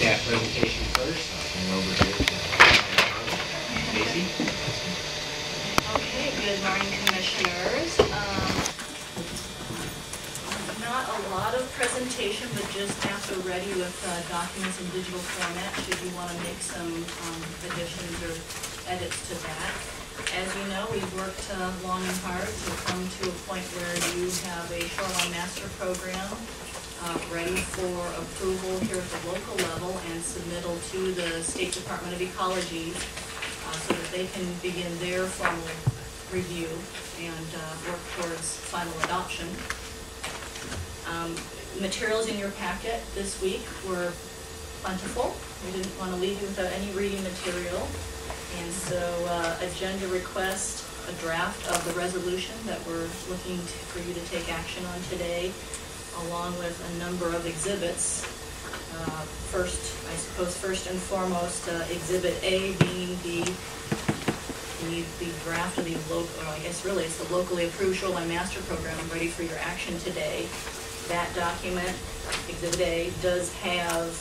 staff presentation first. I'll turn it over here to Stacie. Okay, good morning, commissioners. Not a lot of presentation, but just have to ready with documents in digital format should you want to make some additions or edits to that. As you know, we've worked long and hard to come to a point where you have a Shoreline Master Program ready for approval here at the local level and submittal to the State Department of Ecology so that they can begin their formal review and work towards final adoption. Materials in your packet this week were plentiful. We didn't want to leave you without any reading material. And so agenda request, a draft of the resolution that we're looking for you to take action on today, along with a number of exhibits. First and foremost, Exhibit A being the draft of the local, or I guess really it's the locally approved Shoreline Master Program ready for your action today. That document, Exhibit A, does have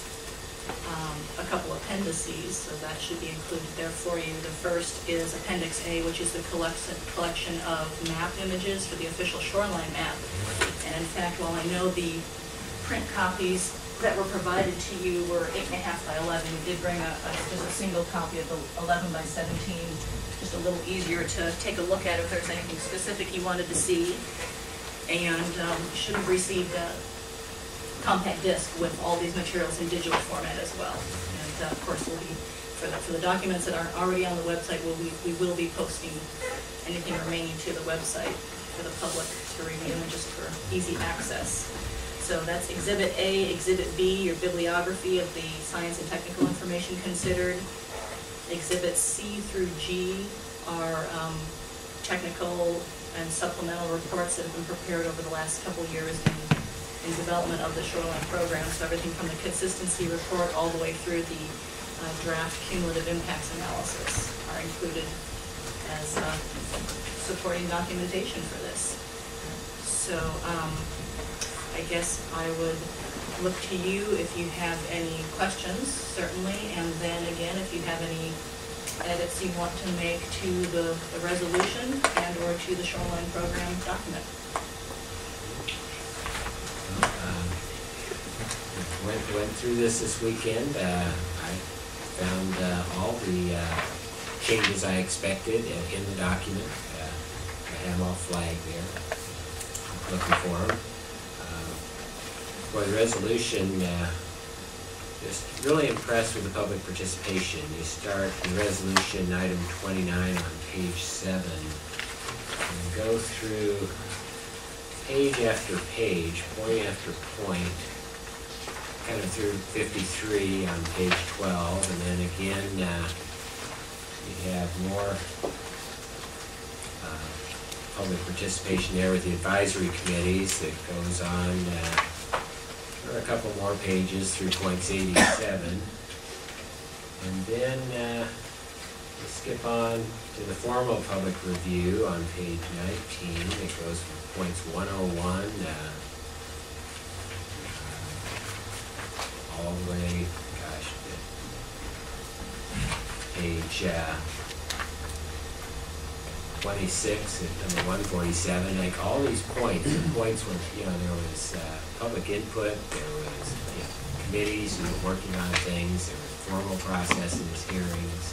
a couple appendices, so that should be included there for you. The first is Appendix A, which is the collection of map images for the official shoreline map. And in fact, while I know the print copies that were provided to you were 8.5 by 11, we did bring just a single copy of the 11 by 17, just a little easier to take a look at if there's anything specific you wanted to see. And should have received a compact disc with all these materials in digital format as well. And of course, we'll be for the documents that aren't already on the website, we will be posting anything remaining to the website for the public to review and just for easy access. So that's Exhibit A. Exhibit B, your bibliography of the science and technical information considered. Exhibits C through G are technical and supplemental reports that have been prepared over the last couple years in development of the Shoreline Program. So everything from the consistency report all the way through the draft cumulative impacts analysis are included as supporting documentation for this. So I guess I would look to you if you have any questions, certainly, and then again, if you have any edits you want to make to the resolution and or to the Shoreline Program document. Went through this weekend. I found all the changes I expected in the document. I have them all flagged there. I'm looking for them. For the resolution, just really impressed with the public participation. You start in resolution item 29 on page 7 and go through page after page, point after point, kind of through 53 on page 12, and then again you have more public participation there with the advisory committees that goes on for a couple more pages through points 87. And then we skip on to the formal public review on page 19. It goes from points 101 all the way, page 26 at number 147. Like all these points, when there was public input, there was committees who were working on things, there was formal processes, hearings,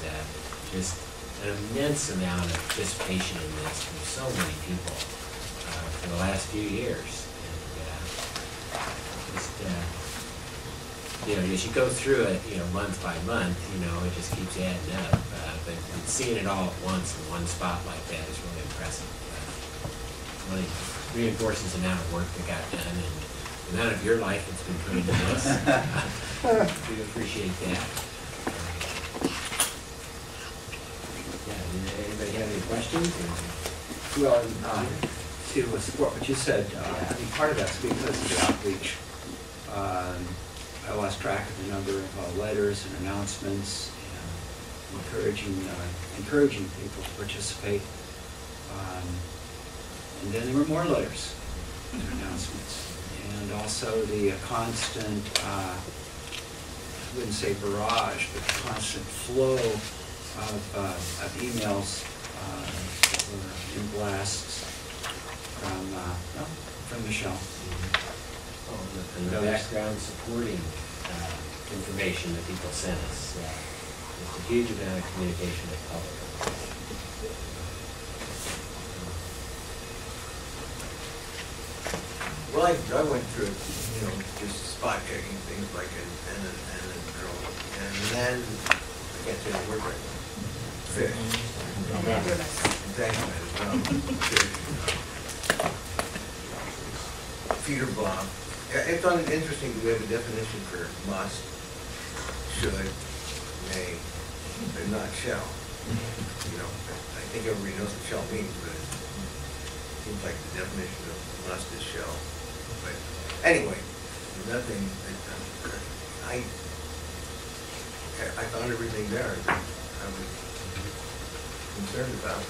just an immense amount of participation in this from so many people for the last few years. And as you go through it, month by month, it just keeps adding up. But seeing it all at once in one spot like that is really impressive. Really reinforces the amount of work that got done and the amount of your life that's been put into this. We appreciate that. Anybody have any questions? Well, to support what you said, I think part of that's because of the outreach. I lost track of the number of letters and announcements and encouraging people to participate. And then there were more letters and announcements. And also the constant wouldn't say barrage, but constant flow of emails that were in blasts from Michelle. And the background supporting information that people send us. It's a huge amount of communication with the public. Well, I went through it, just spot checking things like and then I can't say the word right now. Fish. Thank you. Feeder block. It's interesting that we have a definition for must, should, may, but not shall. I think everybody knows what shall means, but it seems like the definition of must is shall. But anyway, nothing. I found everything there that I was concerned about.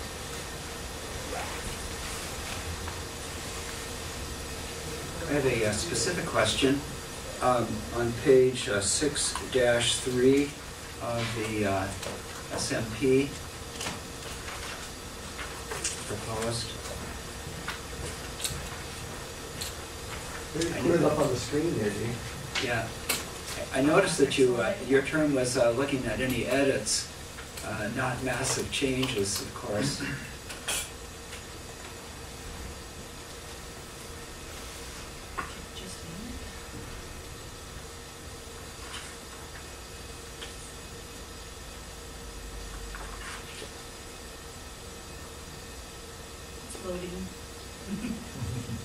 I have a specific question. On page 6-3 of the SMP proposed. Put it up on the screen there, Dean. Yeah. I noticed that your term was looking at any edits, not massive changes, of course.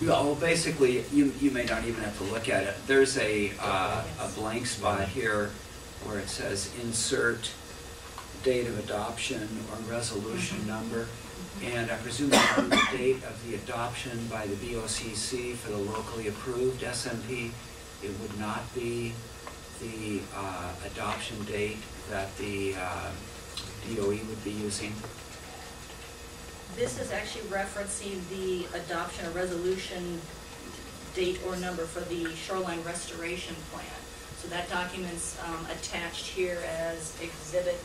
Well, basically, you may not even have to look at it. There's a blank spot here where it says insert date of adoption or resolution number. And I presume that would be the date of the adoption by the BOCC for the locally approved SMP. It would not be the adoption date that the DOE would be using. This is actually referencing the adoption or resolution date or number for the Shoreline Restoration Plan. So that document's attached here as Exhibit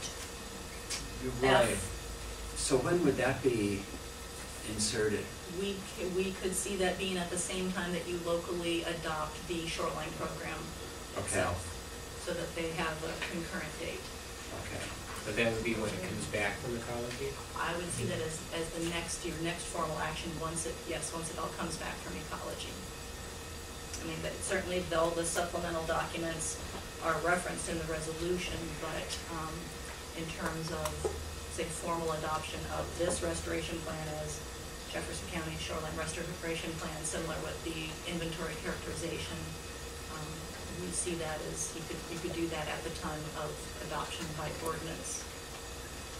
Right. F. So when would that be inserted? We could see that being at the same time that you locally adopt the Shoreline program itself, so that they have a concurrent date. Okay. But that would be when it comes back from Ecology? I would see that as the your next formal action once it all comes back from Ecology. I mean, but certainly all the supplemental documents are referenced in the resolution, but in terms of, say, formal adoption of this restoration plan as Jefferson County Shoreline Restoration Plan, similar with the inventory characterization, we see that as you could do that at the time of adoption by ordinance.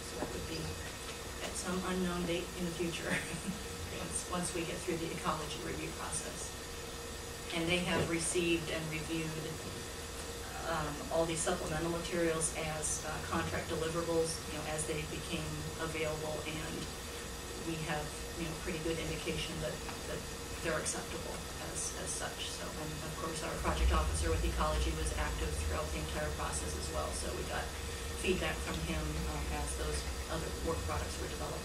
So that would be at some unknown date in the future, once we get through the ecology review process. And they have received and reviewed all these supplemental materials as contract deliverables, as they became available, and we have pretty good indication that they're acceptable as such. So, and of course, our project officer with Ecology was active throughout the entire process as well. So we got feedback from him as those other work products were developed.